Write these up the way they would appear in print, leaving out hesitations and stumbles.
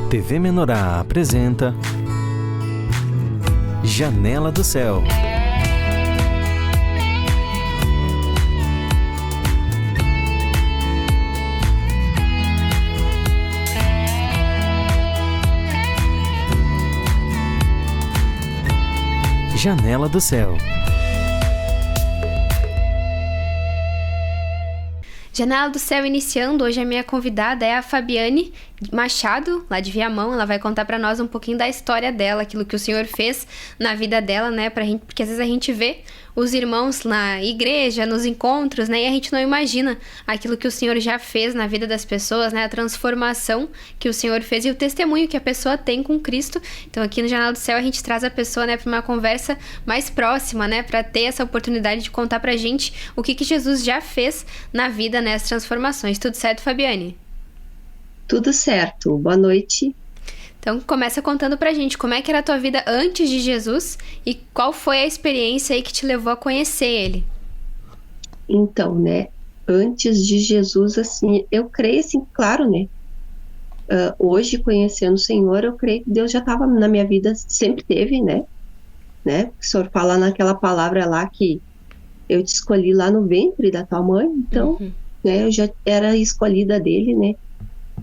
TV Menorá apresenta Janela do Céu. Janela do Céu. Janela do Céu iniciando, hoje a minha convidada é a Fabiane Machado, lá de Viamão. Ela vai contar pra nós um pouquinho da história dela, aquilo que o Senhor fez na vida dela, né, pra gente, porque às vezes a gente vê os irmãos na igreja, nos encontros, né, e a gente não imagina aquilo que o Senhor já fez na vida das pessoas, né, a transformação que o Senhor fez e o testemunho que a pessoa tem com Cristo. Então aqui no Janela do Céu a gente traz a pessoa, né, pra uma conversa mais próxima, né, pra ter essa oportunidade de contar pra gente o que Jesus já fez na vida, né, as transformações. Tudo certo, Fabiane? Tudo certo. Boa noite. Então, começa contando pra gente como é que era a tua vida antes de Jesus e qual foi a experiência aí que te levou a conhecer ele. Então, né, antes de Jesus, assim, eu creio, assim, claro, né, hoje, conhecendo o Senhor, eu creio que Deus já estava na minha vida, sempre teve, né, o Senhor fala naquela palavra lá que eu te escolhi lá no ventre da tua mãe, então, né, eu já era escolhida dele, né,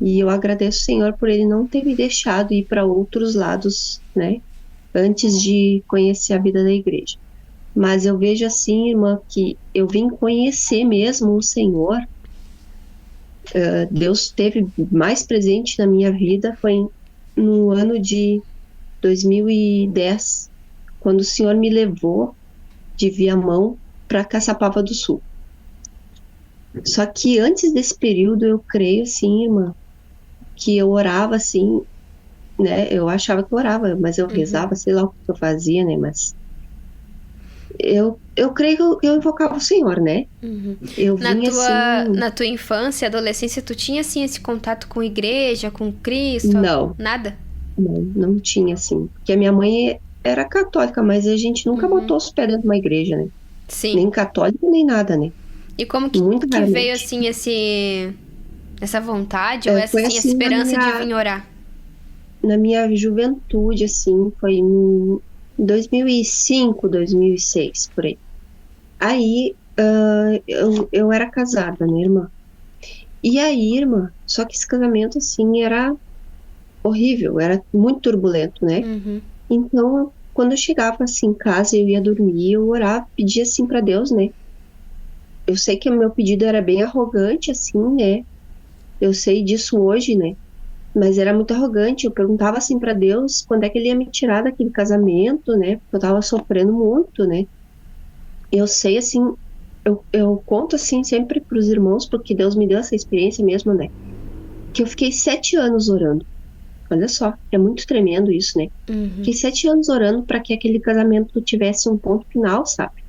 e eu agradeço o Senhor por ele não ter me deixado ir para outros lados, né, antes de conhecer a vida da igreja. Mas eu vejo assim, irmã, que eu vim conhecer mesmo o Senhor. Deus esteve mais presente na minha vida foi no ano de 2010, quando o Senhor me levou de Viamão para Caçapava do Sul. Só que antes desse período, eu creio, assim, irmã, que eu orava, assim, né, eu achava que eu orava, mas eu rezava, sei lá o que eu fazia, né, mas eu creio que eu invocava o Senhor, né, eu vinha assim... Na tua infância, adolescência, tu tinha, assim, esse contato com igreja, com Cristo? Não. Nada? Não tinha, assim, porque a minha mãe era católica, mas a gente nunca botou os pés dentro de uma igreja, né, Sim. Nem católica, nem nada, né. E como que veio, assim, essa vontade ou essa assim, esperança de vir orar? Na minha juventude, assim, foi em 2005, 2006, por aí. Aí, eu era casada, né, irmã? E aí, irmã, só que esse casamento, assim, era horrível, era muito turbulento, né? Então, quando eu chegava, assim, em casa, eu ia dormir, eu orava, pedia, assim, pra Deus, né? Eu sei que o meu pedido era bem arrogante, assim, né? Eu sei disso hoje, né? Mas era muito arrogante. Eu perguntava assim pra Deus quando é que ele ia me tirar daquele casamento, né? Porque eu tava sofrendo muito, né? Eu sei, assim, eu conto assim sempre pros irmãos, porque Deus me deu essa experiência mesmo, né? Que eu fiquei 7 anos orando. Olha só, é muito tremendo isso, né? Fiquei 7 anos orando pra que aquele casamento tivesse um ponto final, sabe?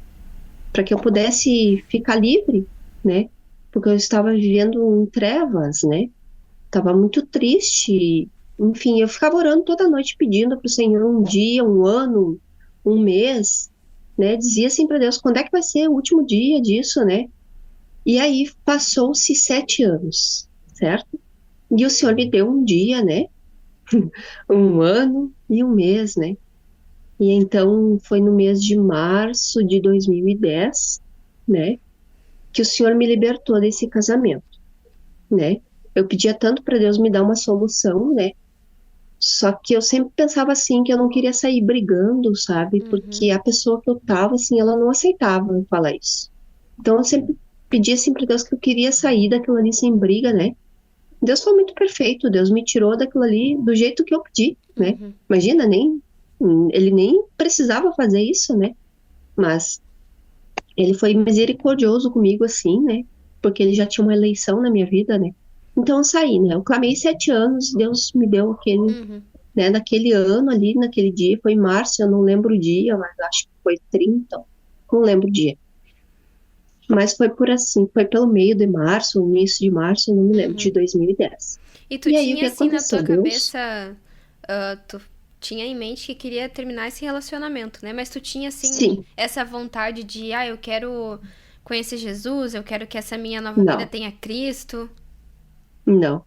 Pra que eu pudesse ficar livre, né? Porque eu estava vivendo em trevas, né? Tava muito triste. Enfim, eu ficava orando toda noite pedindo pro Senhor um dia, um ano, um mês, né? Dizia assim para Deus, quando é que vai ser o último dia disso, né? E aí passou-se 7 anos, certo? E o Senhor me deu um dia, né? Um ano e um mês, né? E então foi no mês de março de 2010, né? Que o Senhor me libertou desse casamento, né? Eu pedia tanto para Deus me dar uma solução, né? Só que eu sempre pensava assim, que eu não queria sair brigando, sabe? Porque a pessoa que eu tava, assim, ela não aceitava eu falar isso. Então eu sempre pedia assim para Deus que eu queria sair daquilo ali sem briga, né? Deus foi muito perfeito, Deus me tirou daquilo ali do jeito que eu pedi, né? Imagina, ele nem precisava fazer isso, né? Mas ele foi misericordioso comigo, assim, né? Porque ele já tinha uma eleição na minha vida, né? Então eu saí, né? Eu clamei 7 anos, Deus me deu aquele, né? Naquele ano ali, naquele dia, foi em março, eu não lembro o dia, mas acho que foi 30, não lembro o dia. Mas foi por assim, foi pelo meio de março, início de março, não me lembro, de 2010. E tu aí, tinha, assim, na tua Deus... cabeça, tu tinha em mente que queria terminar esse relacionamento, né? Mas tu tinha, assim, Sim. essa vontade de, eu quero conhecer Jesus, eu quero que essa minha nova vida tenha Cristo. Não,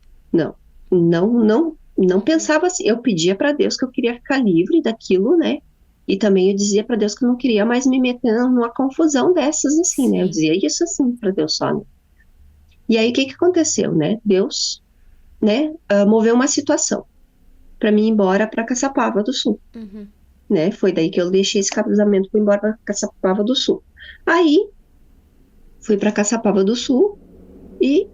não, não pensava assim. Eu pedia para Deus que eu queria ficar livre daquilo, né? E também eu dizia para Deus que eu não queria mais me meter numa confusão dessas, assim, né? Eu Sim. dizia isso assim para Deus só, né? E aí o que que aconteceu, né? Deus, né, moveu uma situação para mim ir embora para Caçapava do Sul, Uhum. né? Foi daí que eu deixei esse casamento, fui embora para Caçapava do Sul. Aí fui para Caçapava do Sul e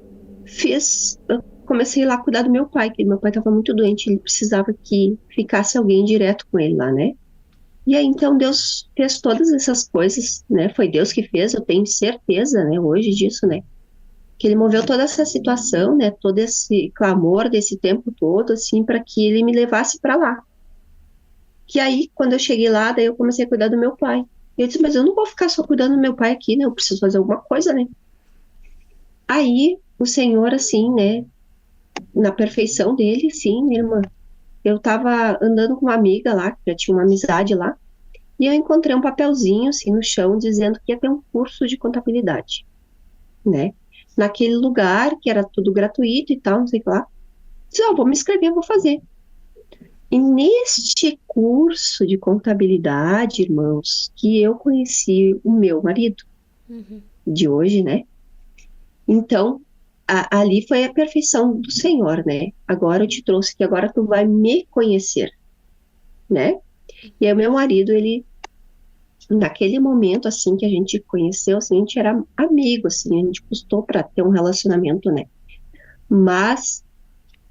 eu comecei lá a cuidar do meu pai, que meu pai estava muito doente, ele precisava que ficasse alguém direto com ele lá, né? E aí então Deus fez todas essas coisas, né? Foi Deus que fez, eu tenho certeza, né, hoje disso, né? Que ele moveu toda essa situação, né, todo esse clamor desse tempo todo, assim, para que ele me levasse para lá. Que aí, quando eu cheguei lá, daí eu comecei a cuidar do meu pai. E eu disse, mas eu não vou ficar só cuidando do meu pai aqui, né? Eu preciso fazer alguma coisa, né? Aí, o Senhor, assim, né, na perfeição dele, sim, minha irmã. Eu tava andando com uma amiga lá, que já tinha uma amizade lá, e eu encontrei um papelzinho, assim, no chão, dizendo que ia ter um curso de contabilidade, né? Naquele lugar, que era tudo gratuito e tal, não sei o que lá. Disse, vou me inscrever, vou fazer. E neste curso de contabilidade, irmãos, que eu conheci o meu marido Uhum. de hoje, né? Então, ali foi a perfeição do Senhor, né? Agora eu te trouxe que agora tu vai me conhecer, né? E aí o meu marido, ele, naquele momento, assim, que a gente conheceu, assim, a gente era amigo, assim, a gente custou para ter um relacionamento, né? Mas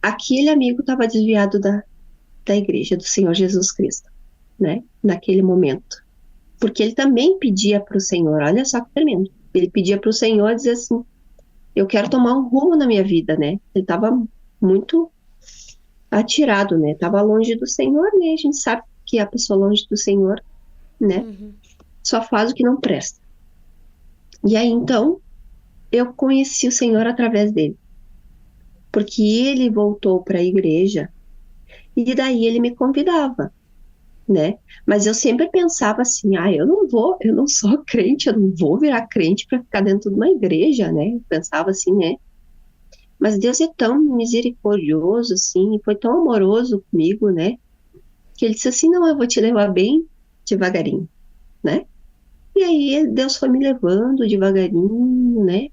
aquele amigo estava desviado da igreja do Senhor Jesus Cristo, né? Naquele momento. Porque ele também pedia para o Senhor, olha só que tremendo. Ele pedia para o Senhor dizer assim, eu quero tomar um rumo na minha vida, né? Ele estava muito atirado, né? Tava longe do Senhor, né? A gente sabe que a pessoa longe do Senhor, né? Uhum. Só faz o que não presta. E aí, então, eu conheci o Senhor através dele. Porque ele voltou para a igreja e daí ele me convidava, né? Mas eu sempre pensava assim, eu não sou crente, eu não vou virar crente para ficar dentro de uma igreja, né? Eu pensava assim, né? Mas Deus é tão misericordioso, assim, e foi tão amoroso comigo, né? Que ele disse assim, não, eu vou te levar bem devagarinho, né? E aí Deus foi me levando devagarinho, né?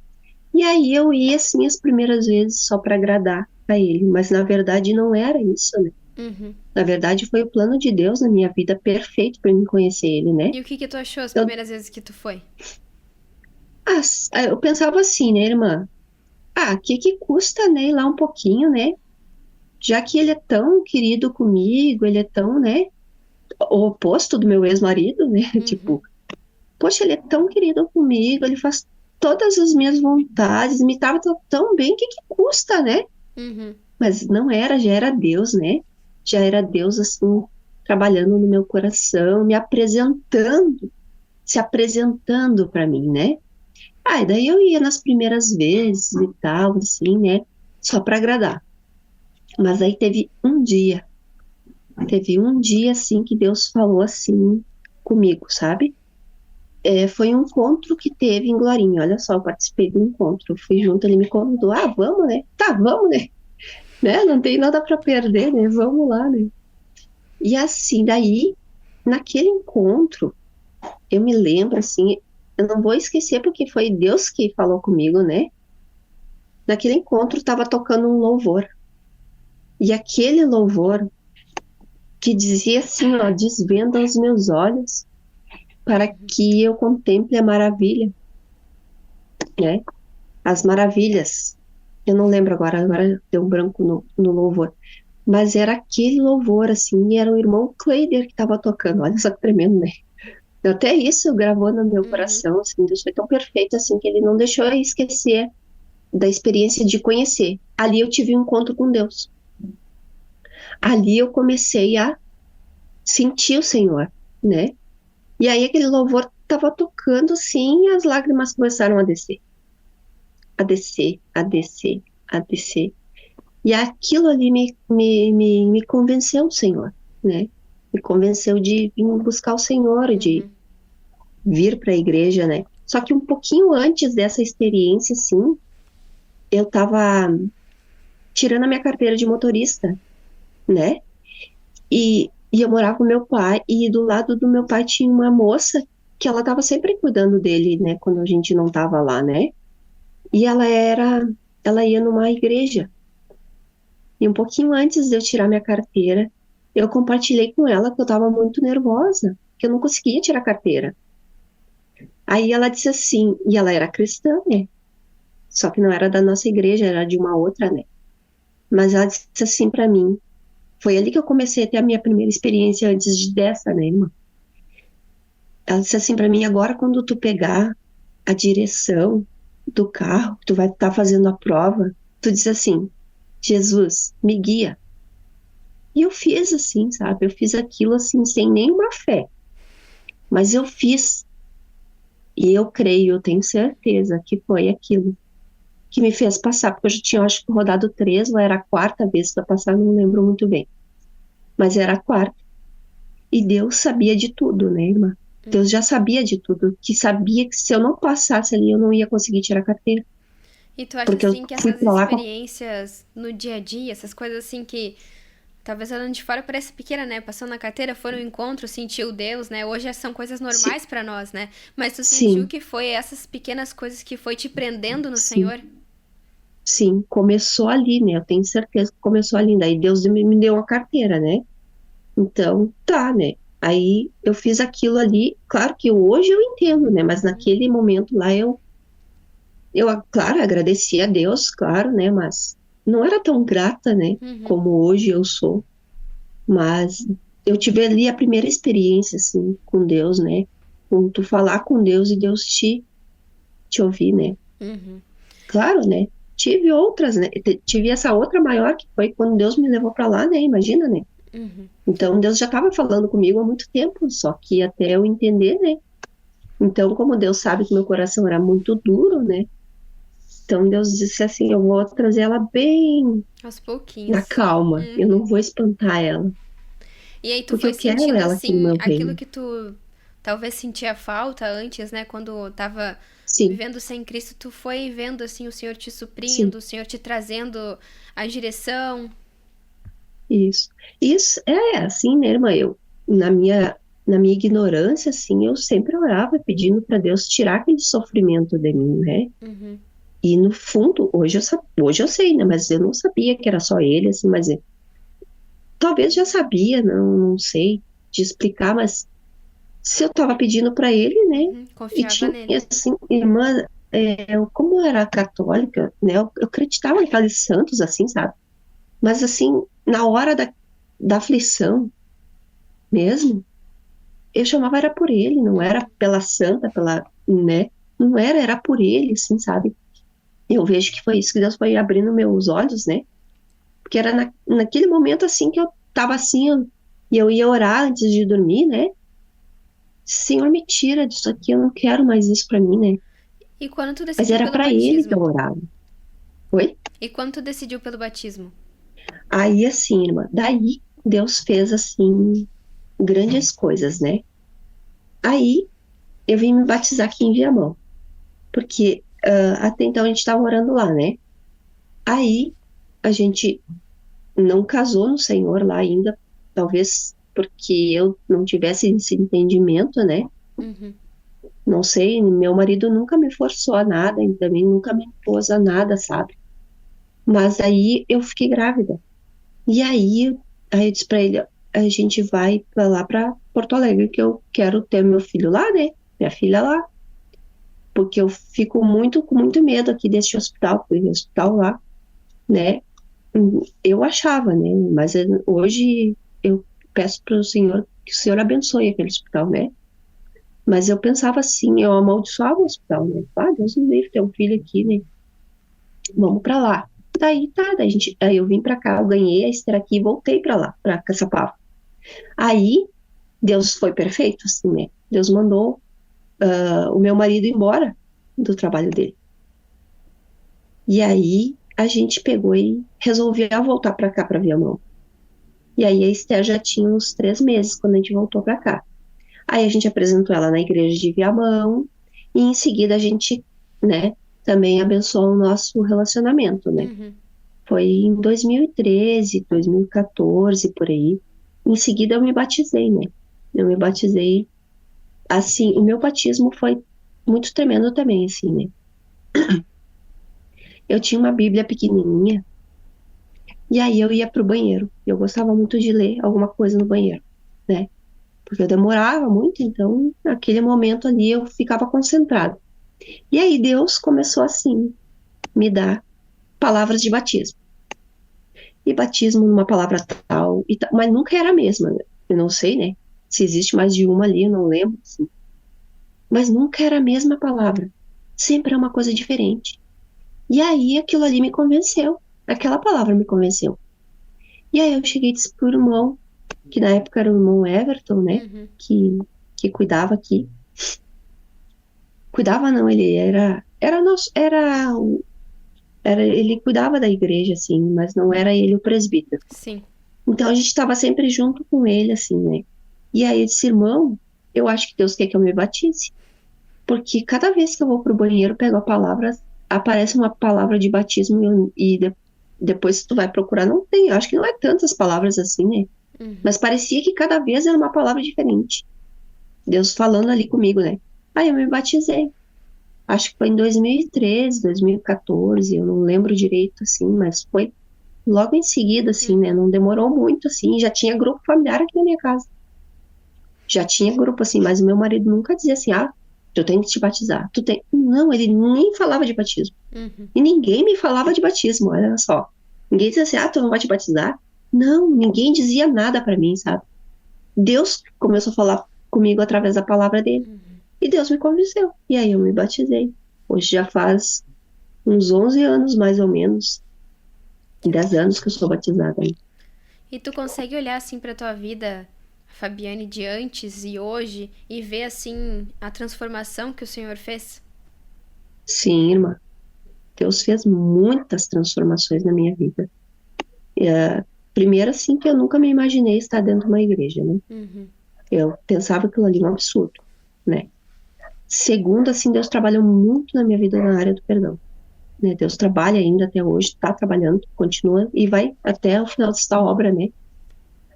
E aí eu ia assim as primeiras vezes só para agradar a ele, mas na verdade não era isso, né? Uhum. Na verdade foi o plano de Deus na minha vida perfeito para me conhecer ele, né? E o que que tu achou as Eu, primeiras vezes que tu foi? eu pensava assim, né, irmã? Que custa, né, ir lá um pouquinho, né? Já que ele é tão querido comigo, ele é tão, né, o oposto do meu ex-marido, né? Uhum. Tipo, poxa, ele é tão querido comigo, ele faz todas as minhas vontades, me trata tão bem, que custa, né? Uhum. Mas não era, já era Deus, né? Já era Deus, assim, trabalhando no meu coração, me apresentando, se apresentando para mim, né? E daí eu ia nas primeiras vezes e tal, assim, né? Só para agradar. Mas aí teve um dia, assim, que Deus falou assim comigo, sabe? Foi um encontro que teve em Glorinha. Olha só, eu participei do encontro. Eu fui junto, ele me convidou. Vamos, né? Tá, vamos, né? Não tem nada para perder, né? Vamos lá, né? E assim, daí, naquele encontro, eu me lembro, assim, eu não vou esquecer porque foi Deus que falou comigo, né? Naquele encontro, estava tocando um louvor. E aquele louvor que dizia assim, ó, desvenda os meus olhos para que eu contemple a maravilha, né? As maravilhas. Eu não lembro agora deu um branco no louvor. Mas era aquele louvor, assim, e era o irmão Kleider que estava tocando. Olha só que tremendo, né? Até isso gravou no meu Uhum. coração, assim, Deus foi tão perfeito, assim, que ele não deixou eu esquecer da experiência de conhecer. Ali eu tive um encontro com Deus. Ali eu comecei a sentir o Senhor, né? E aí aquele louvor estava tocando, assim, e as lágrimas começaram a descer. A descer, a descer, a descer. E aquilo ali me convenceu o Senhor, né? Me convenceu de vir buscar o Senhor, de Uhum. vir para a igreja, né? Só que um pouquinho antes dessa experiência, assim, eu tava tirando a minha carteira de motorista, né? E eu morava com meu pai, e do lado do meu pai tinha uma moça que ela estava sempre cuidando dele, né, quando a gente não estava lá, né? E ela ia numa igreja. E um pouquinho antes de eu tirar minha carteira, eu compartilhei com ela que eu estava muito nervosa, que eu não conseguia tirar a carteira. Aí ela disse assim, e ela era cristã, né? Só que não era da nossa igreja, era de uma outra, né? Mas ela disse assim para mim, foi ali que eu comecei a ter a minha primeira experiência antes dessa, né, irmã? Ela disse assim para mim, agora quando tu pegar a direção do carro, tu vai estar fazendo a prova, tu diz assim, Jesus, me guia. E eu fiz assim, sabe? Eu fiz aquilo assim, sem nenhuma fé. Mas eu fiz. E eu creio, eu tenho certeza que foi aquilo que me fez passar, porque eu já tinha, acho que, rodado 3, ou era a quarta vez para passar, não lembro muito bem. Mas era a quarta. E Deus sabia de tudo, né, irmã? Deus já sabia de tudo, que sabia que se eu não passasse ali, eu não ia conseguir tirar a carteira. E tu acha, Porque eu assim, que fui essas pra lá com... experiências no dia a dia, essas coisas, assim, que talvez olhando de fora parece pequena, né? Passou na carteira, foi no encontro, sentiu Deus, né? Hoje são coisas Sim, normais pra nós, né? Mas tu sentiu sim, que foi essas pequenas coisas que foi te prendendo no sim, Senhor? sim, começou ali, né? Eu tenho certeza que começou ali. Daí Deus me deu a carteira, né? Então, tá, né? Aí eu fiz aquilo ali, claro que hoje eu entendo, né? Mas naquele momento lá claro, agradeci a Deus, claro, né? Mas não era tão grata, né? Uhum. Como hoje eu sou. Mas eu tive ali a primeira experiência, assim, com Deus, né? Com tu falar com Deus e Deus te ouvir, né? Uhum. Claro, né? Tive outras, né? Tive essa outra maior que foi quando Deus me levou pra lá, né? Imagina, né? Uhum. Então Deus já estava falando comigo há muito tempo, só que até eu entender, né? Então, como Deus sabe que meu coração era muito duro, né? Então Deus disse assim, eu vou trazer ela bem Aos na pouquinhos. calma, eu não Uhum. vou espantar ela, E aí tu porque foi eu quero sentindo, ela aqui no assim, meu aquilo reino. que tu talvez sentia falta antes, né? Quando tava Sim, vivendo sem Cristo, tu foi vendo, assim, o Senhor te sim, suprindo, o Senhor te trazendo a direção. isso. Isso é assim, né, irmã? Eu, na minha ignorância, assim, eu sempre orava pedindo para Deus tirar aquele sofrimento de mim, né? Uhum. E no fundo, hoje eu sei, né? Mas eu não sabia que era só ele, assim, mas talvez já sabia, não sei te explicar, mas se eu estava pedindo para ele, né? Uhum. E Confiava tinha, nele. assim, irmã, como eu era católica, né? Eu acreditava naqueles santos, assim, sabe? Mas, assim, na hora da aflição mesmo, eu chamava era por ele, não era Uhum. pela santa, né? Não era, era por ele, assim, sabe? Eu vejo que foi isso que Deus foi abrindo meus olhos, né? Porque era naquele momento, assim, que eu tava assim, e eu ia orar antes de dormir, né? Senhor, me tira disso aqui, eu não quero mais isso pra mim, né? E quando tu Mas decidiu era pelo pra ele que eu batismo? orava. Oi? E quando tu decidiu pelo batismo? Aí, assim, irmã, daí Deus fez, assim, grandes coisas, né? Aí eu vim me batizar aqui em Viamão, porque até então a gente tava orando lá, né? Aí a gente não casou no Senhor lá ainda, talvez porque eu não tivesse esse entendimento, né? Uhum. Não sei, meu marido nunca me forçou a nada, e também nunca me impôs a nada, sabe? Mas aí eu fiquei grávida. E aí eu disse pra ele, a gente vai pra lá pra Porto Alegre, que eu quero ter meu filho lá, né? Minha filha lá. Porque eu fico com muito medo aqui desse hospital, porque o hospital lá, né? Eu achava, né? Mas hoje eu peço para o Senhor que o Senhor abençoe aquele hospital, né? Mas eu pensava assim, eu amaldiçoava o hospital, né? Ah, Deus me livre, ter um filho aqui, né? Vamos para lá. Daí tá, aí eu vim para cá, eu ganhei a esteira aqui e voltei para lá, para Caçapava. Aí Deus foi perfeito, assim, né? Deus mandou o meu marido embora do trabalho dele. E aí a gente pegou e resolveu voltar para cá, para Viamão. E aí a Esther já tinha uns 3 meses quando a gente voltou para cá. Aí a gente apresentou ela na igreja de Viamão e em seguida a gente, né, também abençoou o nosso relacionamento, né? Uhum. Foi em 2013, 2014, por aí. Em seguida eu me batizei, né? Eu me batizei, assim, o meu batismo foi muito tremendo também, assim, né? Eu tinha uma Bíblia pequenininha, e aí eu ia pro banheiro. Eu gostava muito de ler alguma coisa no banheiro, né? Porque eu demorava muito, então naquele momento ali eu ficava concentrada. E aí Deus começou assim, me dar palavras de batismo. E batismo numa palavra tal, e tal, mas nunca era a mesma, né? Eu não sei, né? Se existe mais de uma ali, eu não lembro, assim. Mas nunca era a mesma palavra. Sempre é uma coisa diferente. E aí aquilo ali me convenceu. Aquela palavra me convenceu. E aí eu cheguei e disse pro irmão, que na época era o irmão Everton, né? Uhum. Que cuidava aqui. Cuidava não, ele era nosso, ele cuidava da igreja, assim, mas não era ele o presbítero. Sim. Então a gente estava sempre junto com ele, assim, né? E aí eu disse, irmão, eu acho que Deus quer que eu me batize. Porque cada vez que eu vou pro banheiro, pego a palavra, aparece uma palavra de batismo depois se tu vai procurar, não tem. Eu acho que não é tantas palavras assim, né? Uhum. Mas parecia que cada vez era uma palavra diferente. Deus falando ali comigo, né? Aí eu me batizei. Acho que foi em 2013, 2014, eu não lembro direito, assim, mas foi logo em seguida, assim, né? Uhum. Não demorou muito, assim, já tinha grupo familiar aqui na minha casa. Já tinha grupo, assim, mas o meu marido nunca dizia assim, ah, tu tem que te batizar, tu tem... Não, ele nem falava de batismo. Uhum. E ninguém me falava de batismo, olha só. Ninguém dizia assim, ah, tu não vai te batizar? Não, ninguém dizia nada pra mim, sabe? Deus começou a falar comigo através da palavra dele. E Deus me convenceu. E aí eu me batizei. Hoje já faz uns 11 anos, mais ou menos, Que 10 bom. anos que eu sou batizada. E tu consegue olhar assim pra tua vida, Fabiane, de antes e hoje, e ver assim a transformação que o Senhor fez? Sim, irmã. Deus fez muitas transformações na minha vida. Primeiro, assim, que eu nunca me imaginei estar dentro de uma igreja, né? Uhum. Eu pensava aquilo ali um absurdo, né? Segundo, assim, Deus trabalhou muito na minha vida na área do perdão, né? Deus trabalha ainda até hoje, está trabalhando, continua e vai até o final desta obra, né?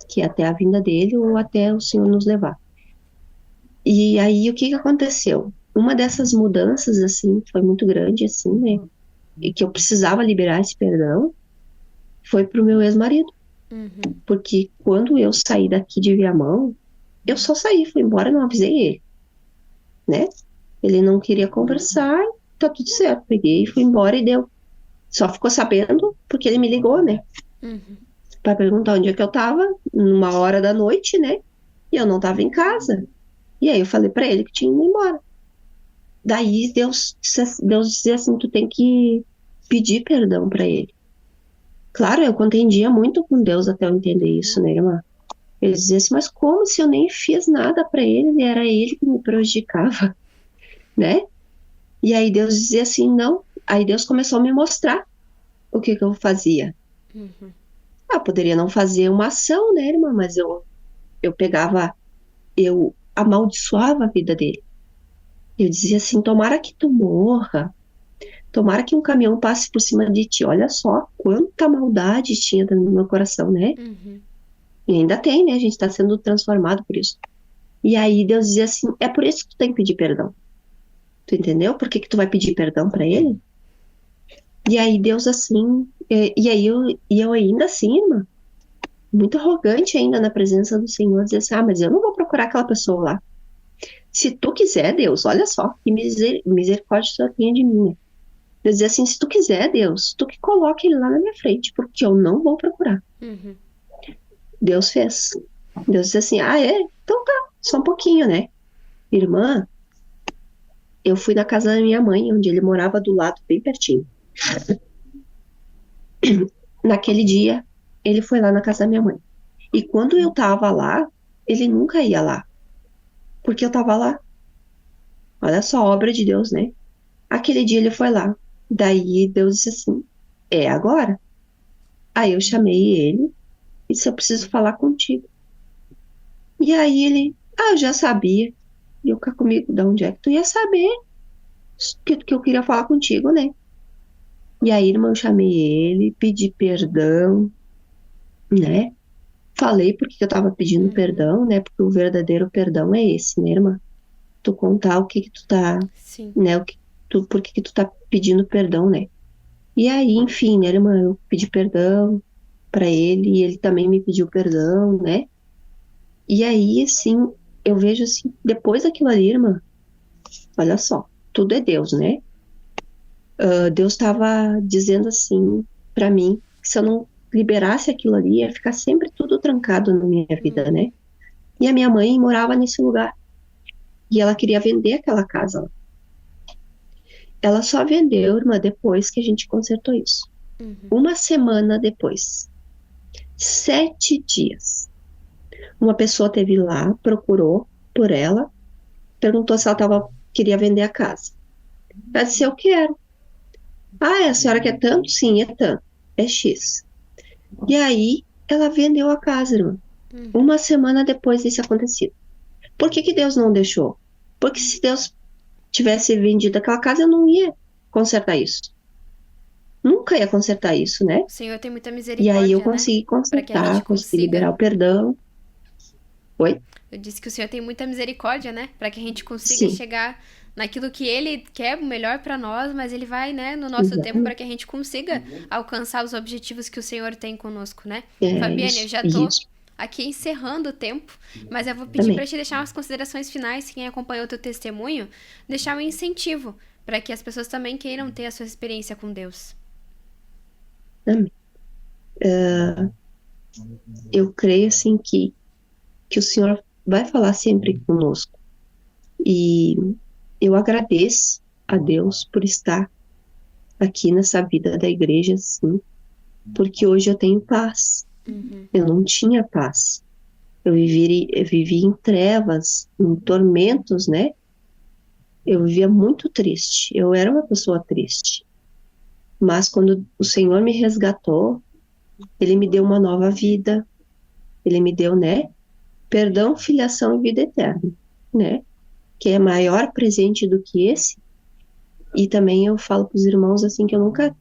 Que é até a vinda dele ou até o Senhor nos levar. E aí, o que que aconteceu? Uma dessas mudanças, assim, foi muito grande, assim, né? E que eu precisava liberar esse perdão, foi pro meu ex-marido. Uhum. Porque quando eu saí daqui de Viamão, eu só saí, fui embora, não avisei ele, né? Ele não queria conversar, tá tudo certo. Peguei, fui embora e deu. Só ficou sabendo porque ele me ligou, né? Uhum. Pra perguntar onde é que eu tava, numa hora da noite, né? E eu não tava em casa. E aí eu falei pra ele que tinha ido embora. Daí Deus dizia assim, tu tem que pedir perdão pra ele. Claro, eu contendia muito com Deus até eu entender isso, né, irmã? Ele dizia assim, mas como se eu nem fiz nada pra ele e era ele que me prejudicava, né? E aí Deus dizia assim, não. Aí Deus começou a me mostrar o que que eu fazia. Uhum. Ah, poderia não fazer uma ação, né, irmã? Mas eu pegava, eu amaldiçoava a vida dele. Eu dizia assim, tomara que tu morra, tomara que um caminhão passe por cima de ti. Olha só quanta maldade tinha no meu coração, né? Uhum. E ainda tem, né? A gente está sendo transformado por isso. E aí Deus dizia assim, é por isso que tu tem que pedir perdão. Tu entendeu? Por que que tu vai pedir perdão para ele? E aí Deus assim, e eu ainda assim, irmã, muito arrogante ainda na presença do Senhor, dizer assim, ah, mas eu não vou procurar aquela pessoa lá. Se tu quiser, Deus, olha só, que misericórdia só tenha de mim. Eu dizia assim, se tu quiser, Deus, tu que coloque ele lá na minha frente, porque eu não vou procurar. Uhum. Deus fez. Deus disse assim, ah, é? Então tá, só um pouquinho, né? Irmã, eu fui na casa da minha mãe, onde ele morava do lado, bem pertinho. Naquele dia, ele foi lá na casa da minha mãe. E quando eu tava lá, ele nunca ia lá, porque eu tava lá. Olha só a obra de Deus, né? Aquele dia ele foi lá. Daí Deus disse assim: é agora? Aí eu chamei ele e disse: eu preciso falar contigo. E aí ele: ah, eu já sabia. E eu cá comigo: de onde é que tu ia saber que eu queria falar contigo, né? E aí, irmã, eu chamei ele, pedi perdão, né? Falei porque que eu tava pedindo perdão, né? Porque o verdadeiro perdão é esse, né, irmã? Tu contar o que que tu tá, Sim. né? Por que que tu tá pedindo perdão, né? E aí, enfim, né, irmã, eu pedi perdão pra ele e ele também me pediu perdão, né? E aí, assim, eu vejo assim, depois daquilo ali, irmã, olha só, tudo é Deus, né? Deus estava dizendo assim pra mim que se eu não liberasse aquilo ali, ia ficar sempre tudo trancado na minha vida, né? E a minha mãe morava nesse lugar e ela queria vender aquela casa lá. Ela só vendeu, irmã, depois que a gente consertou isso. Uma semana depois, 7 dias, uma pessoa teve lá, procurou por ela, perguntou se ela queria vender a casa. Ela disse, eu quero. Ah, a senhora quer tanto? Sim, é tanto. É X. E aí, ela vendeu a casa, irmã. Uma semana depois desse acontecido. Por que que Deus não deixou? Porque se Deus tivesse vendido aquela casa, eu não ia consertar isso. Nunca ia consertar isso, né? O Senhor tem muita E misericórdia, aí eu né? consegui Para que a gente consertar, consegui consiga. liberar o perdão. Oi? Eu disse que o Senhor tem muita misericórdia, né? Para que a gente consiga Sim. chegar naquilo que Ele quer o melhor para nós, mas Ele vai, né, no nosso tempo para que a gente consiga alcançar os objetivos que o Senhor tem conosco, né? Fabiane, eu já tô aqui encerrando o tempo, mas eu vou pedir para te deixar umas considerações finais, quem acompanhou o teu testemunho, deixar um incentivo para que as pessoas também queiram ter a sua experiência com Deus. Amém. Eu creio assim que o Senhor vai falar sempre conosco. E eu agradeço a Deus por estar aqui nessa vida da igreja, assim, porque hoje eu tenho paz. Eu não tinha paz. Eu vivi em trevas, em tormentos, né? Eu vivia muito triste. Eu era uma pessoa triste. Mas quando o Senhor me resgatou, Ele me deu uma nova vida. Ele me deu, né? Perdão, filiação e vida eterna, né? Que é maior presente do que esse. E também eu falo para os irmãos, assim, que eu nunca...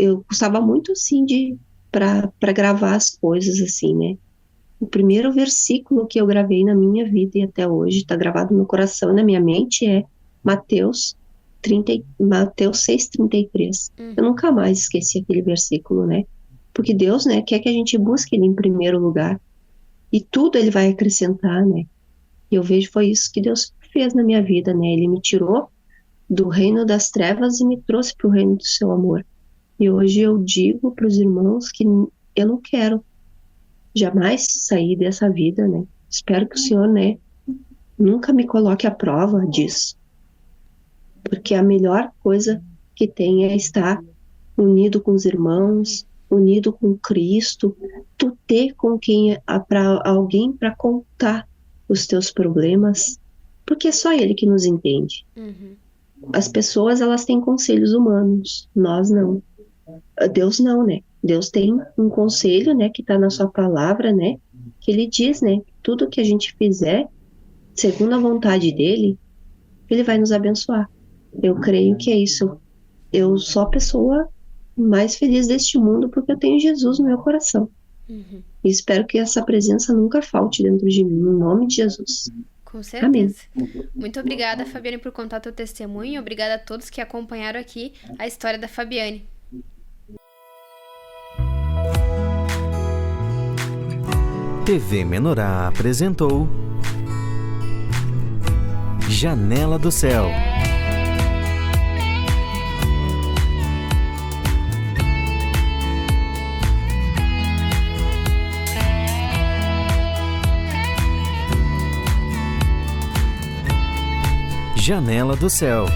eu gostava muito, assim, para gravar as coisas, assim, né? O primeiro versículo que eu gravei na minha vida e até hoje está gravado no meu coração e na minha mente é Mateus 6:33. Eu nunca mais esqueci aquele versículo, né? Porque Deus, né, quer que a gente busque Ele em primeiro lugar e tudo Ele vai acrescentar, né? E eu vejo foi isso que Deus fez na minha vida, né? Ele me tirou do reino das trevas e me trouxe para o reino do seu amor. E hoje eu digo para os irmãos que eu não quero jamais sair dessa vida, né? Espero que o Senhor, né, nunca me coloque à prova disso. Porque a melhor coisa que tem é estar unido com os irmãos, unido com Cristo, tu ter com quem, para alguém para contar os teus problemas, porque é só Ele que nos entende. As pessoas, elas têm conselhos humanos, nós não. Deus não, né? Deus tem um conselho, né, que está na sua palavra, né, que Ele diz, né, tudo que a gente fizer, segundo a vontade dEle, Ele vai nos abençoar. Eu creio que é isso. Eu sou a pessoa mais feliz deste mundo porque eu tenho Jesus no meu coração. E espero que essa presença nunca falte dentro de mim, no nome de Jesus. Com certeza. Amém. Muito obrigada, Fabiane, por contar teu testemunho. Obrigada a todos que acompanharam aqui a história da Fabiane. TV Menorá apresentou Janela do Céu. Janela do Céu.